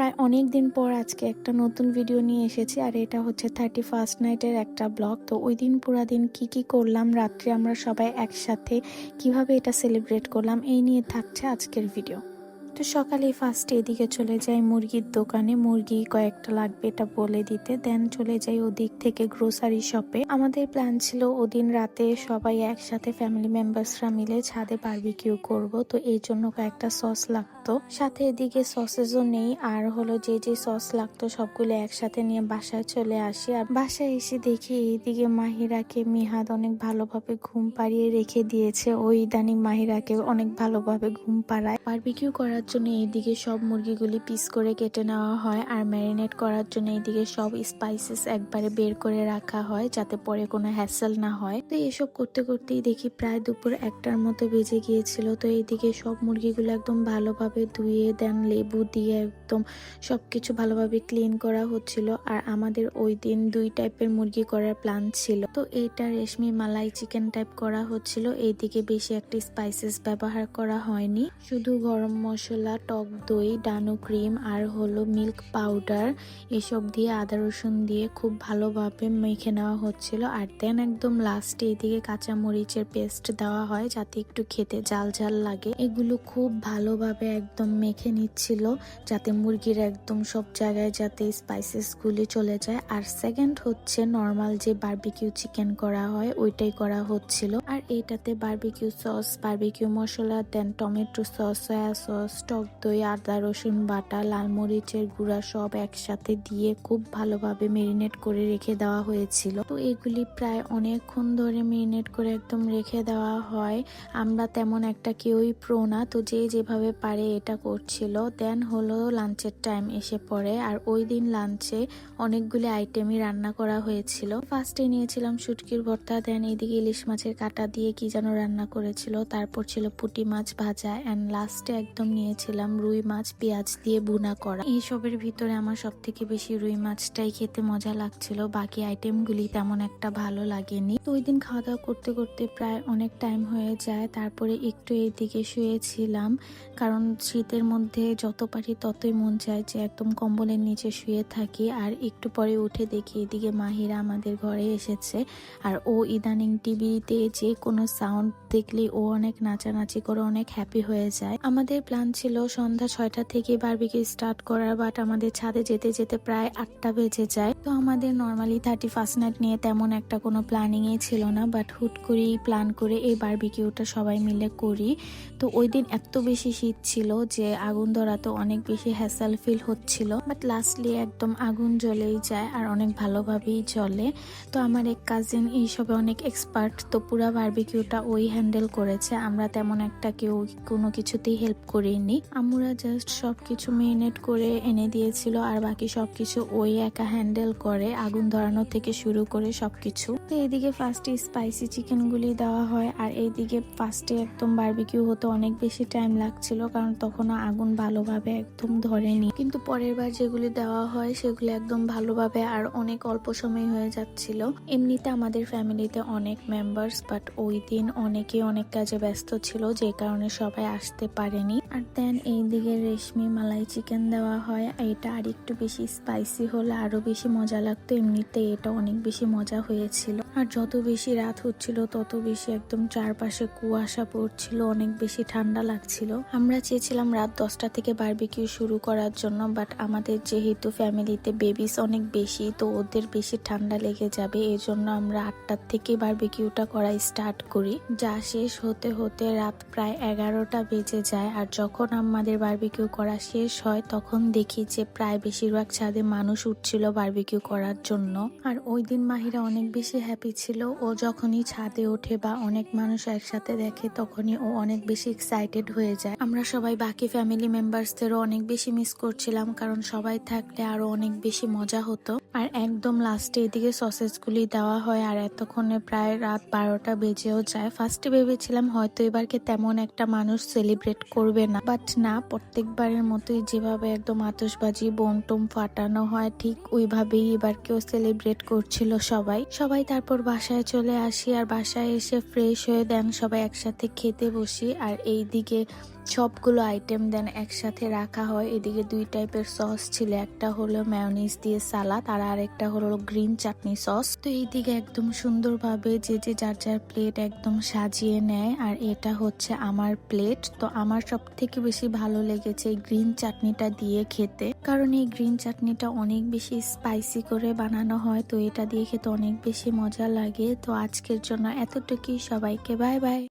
প্রায় অনেক দিন পর আজকে একটা নতুন ভিডিও নিয়ে এসেছি, আর এটা হচ্ছে 31st নাইটের একটা ব্লগ। তো ওই দিন পুরা দিন কি করলাম, রাত্রে আমরা সবাই একসাথে কিভাবে এটা সেলিব্রেট করলাম, এই নিয়ে থাকছে আজকের ভিডিও। তো সকালে ফার্স্টে এদিকে চলে যাই মুরগির দোকানে, মুরগি কয়েকটা লাগবে এটা বলে দিতে। দেন চলে যাই ওদিক থেকে গ্রোসারি শপে। আমাদের প্ল্যান ছিল ওদিন রাতে সবাই একসাথে ফ্যামিলি মেম্বার্সরা মিলে ছাদে বারবিকিউ করব। তো এই জন্য কয়েকটা সস লাগতো, সাথে এদিকে সসেসও নেই। আর হলো যে সস লাগতো সবগুলো একসাথে নিয়ে বাসায় চলে আসি। আর বাসায় এসে দেখি এইদিকে মাহিরাকে মিহাদ অনেক ভালোভাবে ঘুম পাড়িয়ে রেখে দিয়েছে। ওই ইদানিং মাহিরাকে অনেক ভালোভাবে ঘুম পাড়ায়। বারবিকিউ করার জন্য এইদিকে সব মুরগিগুলি পিস করে কেটে নেওয়া হয়, আর ম্যারিনেট করার জন্য এইদিকে সব স্পাইসেস একবারে বের করে রাখা হয় যাতে পরে কোনো হ্যাসেল না হয়। তো এসব করতে করতেই দেখি প্রায় দুপুর 1টার মতো বেজে গিয়েছিল। তো এইদিকে সব মুরগিগুলো একদম ভালোভাবে ধুয়ে দেন লেবু দিয়ে একদম সবকিছু ভালোভাবে ক্লিন করা হচ্ছিল। আর আমাদের ওই দিন 2 টাইপের মুরগি করার প্ল্যান ছিল। তো এইটা রেশমি মালাই চিকেন টাইপ করা হচ্ছিল। এইদিকে বেশি একটা স্পাইসেস ব্যবহার করা হয়নি, শুধু গরম মশলা, টক দই, ডানো ক্রিম আর হলো মিল্ক পাউডার এসব দিয়ে আদা রসুন দিয়ে খুব ভালোভাবে মেখে নেওয়া হচ্ছিল। আর দেন একদম লাস্টে এদিকে কাঁচা মরিচের পেস্ট দেওয়া হয় যাতে একটু খেতে ঝাল ঝাল লাগে। এগুলো খুব ভালোভাবে একদম মেখে নিচ্ছিল যাতে মুরগির একদম সব জায়গায় যাতে স্পাইসেস গুলি চলে যায়। আর সেকেন্ড হচ্ছে নর্মাল যে বারবিকিউ চিকেন করা হয় ওইটাই করা হচ্ছিল। আর এইটাতে বারবিকিউ সস, বারবিকিউ মশলা, দেন টমেটো সস, সয়া সস, টক দই, আদা রসুন বাটা, লাল মরিচের গুঁড়া সব একসাথে দিয়ে খুব ভালোভাবে মেরিনেট করে রেখে দেওয়া হয়েছিল। তো এগুলি প্রায় অনেকক্ষণ ধরে মেরিনেট করে একদম রেখে দেওয়া হয়। আমরা তেমন একটা কেউই প্রো না, তো যে যেভাবে পারে এটা করছিল। দেন হলো লাঞ্চের টাইম এসে পড়ে, আর ওই দিন লাঞ্চে অনেকগুলি আইটেমই রান্না করা হয়েছিল। ফার্স্টে নিয়েছিলাম শুটকির ভর্তা, দেন এদিকে ইলিশ মাছের কাটা দিয়ে কি যেন রান্না করেছিল, তারপর ছিল পুঁটি মাছ ভাজা, এন্ড লাস্টে একদম নিয়েছিলাম রুই মাছ পেঁয়াজ দিয়ে ভুনা করা। এইসবের ভিতরে আমার সব থেকে বেশি রুই মাছটাই খেতে মজা লাগছিল, বাকি আইটেমগুলি তেমন একটা ভালো লাগেনি। তো ওই দিন খাওয়া দাওয়া করতে করতে প্রায় অনেক টাইম হয়ে যায়। তারপরে একটু এইদিকে শুয়েছিলাম, কারণ শীতের মধ্যে যত পারি ততই মন চায় যে একদম কম্বলের নিচে শুয়ে থাকি। আর একটু পরে উঠে দেখি এদিকে মাহিরা আমাদের ঘরে এসেছে। আর ও ইদানিং টিভিতে যে কোনো সাউন্ড দেখলেই ও অনেক নাচানাচি করে অনেক হ্যাপি হয়ে যায়। আমাদের প্ল্যান ছিল সন্ধ্যা 6টা থেকে বারবিকিউ স্টার্ট করার, বাট আমাদের ছাদে যেতে যেতে প্রায় 8টা বেজে যায়। তো আমাদের নর্মালি 31st নাইট নিয়ে তেমন একটা কোনো প্ল্যানিংই ছিল না, বাট হুট করেই প্ল্যান করে এই বারবিকিউটা সবাই মিলে করি। তো ওই দিন এত বেশি শীত ছিল যে আগুন ধরাতে অনেক বেশি হ্যাসেল ফিল হচ্ছিল, বাট লাস্টলি একদম আগুন জ্বলেই যায় আর অনেক ভালোভাবেই জ্বলে। তো আমার এক কাজিন এইসবে অনেক এক্সপার্ট, তো পুরা বারবিকিউটা ওই হ্যান্ডেল করেছে। আমরা তেমন একটা কেউ কোনো কিছুতেই হেল্প করিনি। আমরা জাস্ট সবকিছু মেরিনেট করে এনে দিয়েছিল, আর বাকি সবকিছু ওই একা হ্যান্ডেল করে, আগুন ধরানো থেকে শুরু করে সবকিছু। তো এইদিকে ফার্স্টে স্পাইসি চিকেন গুলি দেওয়া হয়, আর এইদিকে ফার্স্টে একদম বারবিকিউ হতে অনেক বেশি টাইম লাগছিল, কারণ তখনও আগুন ভালোভাবে একদম ধরেনি। কিন্তু পরের বার যেগুলি দেওয়া হয় সেগুলি একদম ভালোভাবে আর অনেক অল্প সময় হয়ে যাচ্ছিল। এমনিতে আমাদের ফ্যামিলিতে অনেক মেম্বার্স, বাট ওই দিন অনেকে অনেক কাজে ব্যস্ত ছিল যে কারণে সবাই আসতে পারেনি। আর দেন এইদিকে রেশমি মালাই চিকেন দেওয়া হয়। এটা আর একটু বেশি স্পাইসি হলে আরো বেশি মজা লাগতো, এমনিতে এটা অনেক বেশি মজা হয়েছিল। আর যত বেশি রাত হচ্ছিল তত বেশি একদম চারপাশে কুয়াশা পড়ছিল, অনেক বেশি ঠান্ডা লাগছিল। আমরা চেয়েছিলাম রাত 10টা থেকে বারবিকিউ শুরু করার জন্য, বাট আমাদের যেহেতু ফ্যামিলিতে বেবিস অনেক বেশি, তো ওদের বেশি ঠান্ডা লেগে যাবে, এই জন্য আমরা 8টার থেকে বারবিকিউটা করা স্টার্ট করি। যা শেষ হতে হতে রাত প্রায় 11টা বেজে যায়। আর যখন আমাদের বারবিকিউ করা শেষ হয় তখন দেখি যে প্রায় বেশিরভাগ ছাদে মানুষ উঠছিল বারবিকিউ করার জন্য। আর ওই দিন মাহিরা অনেক বেশি হ্যাপি ছিল। ও যখনই ছাদে ওঠে বা অনেক মানুষ একসাথে দেখে তখনই ও অনেক বেশি এক্সাইটেড হয়ে যায়। আমরা সবাই বাকি ফ্যামিলি মেম্বার্সদেরও অনেক বেশি মিস করছিলাম, কারণ সবাই থাকলে আরো অনেক বেশি মজা হতো। আর একদম লাস্টে এদিকে সসেজ গুলি দেওয়া হয়, আর এতক্ষণে প্রায় রাত 12টা বেজেও যায়। ফার্স্টে ভেবেছিলাম হয়তো এবারকে তেমন একটা মানুষ সেলিব্রেট করবে না, বাট না, প্রত্যেকবারের মতোই যেভাবে একদম আতশবাজি বোম টোম ফাটানো হয় ঠিক ওইভাবেই এবারকেও সেলিব্রেট করছিল সবাই। তারপর বাসায় চলে আসি, আর বাসায় এসে ফ্রেশ হয়ে দেন সবাই একসাথে খেতে বসি। আর এইদিকে সবগুলো আইটেম দেন একসাথে রাখা হয়। এদিকে 2 টাইপের সস ছিল, একটা হলো মেয়োনিজ দিয়ে সালাদ আর আরেকটা হলো গ্রিন চাটনি সস। তো এইদিকে একদম সুন্দরভাবে যে যার যার প্লেট একদম সাজিয়ে নেয়, আর এটা হচ্ছে আমার প্লেট। তো আমার সব থেকে বেশি ভালো লেগেছে এই গ্রিন চাটনিটা দিয়ে খেতে, কারণ এই গ্রিন চাটনিটা অনেক বেশি স্পাইসি করে বানানো হয়, তো এটা দিয়ে খেতে অনেক বেশি মজা লাগে। তো আজকের জন্য এতটুকুই, সবাইকে বাই বাই।